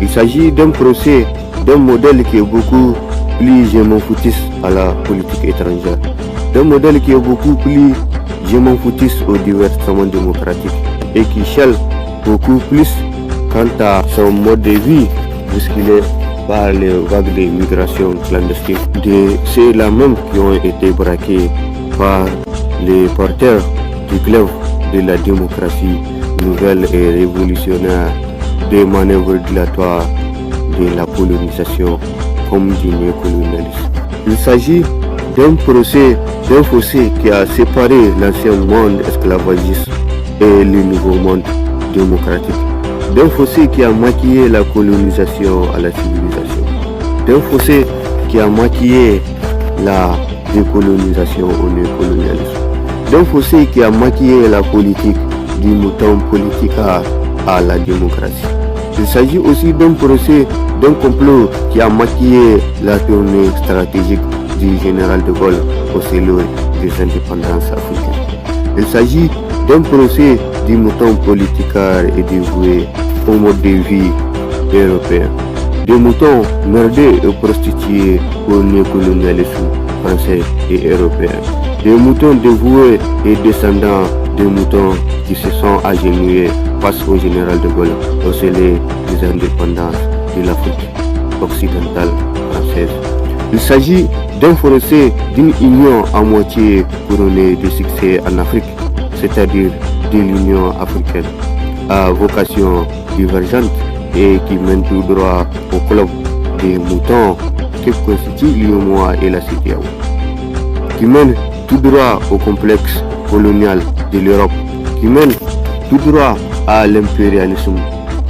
Il s'agit d'un procès, d'un modèle qui est beaucoup plus gémofoutiste à la politique étrangère, d'un modèle qui est beaucoup plus gémofoutiste au divertissement démocratique et qui chale beaucoup plus quant à son mode de vie bousculé par les vagues de migration clandestine. Ceux-là même qui ont été braqués par les porteurs du glaive de la démocratie nouvelle et révolutionnaire, des manœuvres dilatoires de la colonisation comme du néocolonialisme. Il s'agit d'un procès, d'un fossé qui a séparé l'ancien monde esclavagiste et le nouveau monde démocratique, d'un fossé qui a maquillé la colonisation à la civilisation, d'un fossé qui a maquillé la décolonisation au néocolonialisme, d'un fossé qui a maquillé la politique du mouton politique à la démocratie. Il s'agit aussi d'un procès, d'un complot qui a maquillé la tournée stratégique du général de Gaulle au silo des indépendances africaines. Il s'agit d'un procès du mouton politicard et dévoué au mode de vie européen. Des moutons merdés et prostitués au néocolonialisme français et européen. Des moutons dévoués et descendants des moutons qui se sont agenouillés face au général de Gaulle au seuil des indépendances de l'Afrique occidentale française. Il s'agit d'un procès d'une union à moitié couronnée de succès en Afrique, c'est-à-dire de l'Union africaine, à vocation divergente et qui mène tout droit au club des moutons que constituent l'UEMOA et la CEDEAO, qui mène tout droit au complexe colonial de l'Europe, qui mène tout droit à l'impérialisme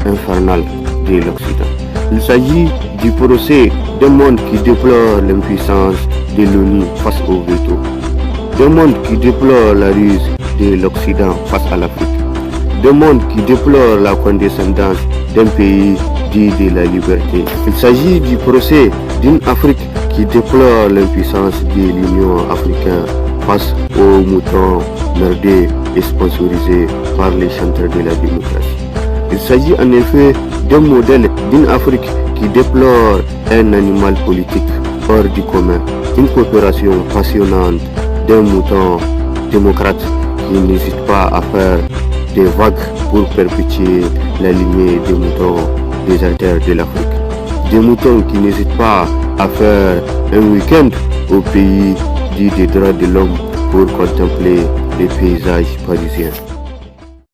infernal de l'Occident. Il s'agit du procès d'un monde qui déplore l'impuissance de l'ONU face au veto, d'un monde qui déplore la ruse de l'Occident face à l'Afrique, d'un monde qui déplore la condescendance d'un pays dit de la liberté. Il s'agit du procès d'une Afrique qui déplore l'impuissance de l'Union africaine face aux moutons merdés et sponsorisés par les chanteurs de la démocratie. Il s'agit en effet d'un modèle d'une Afrique qui déplore un animal politique hors du commun, une coopération passionnante d'un mouton démocrate qui n'hésite pas à faire des vagues pour perpétuer la lignée des moutons déserteurs de l'Afrique. Des moutons qui n'hésitent pas à faire un week-end au pays dit des droits de l'homme pour contempler les paysages parisiens.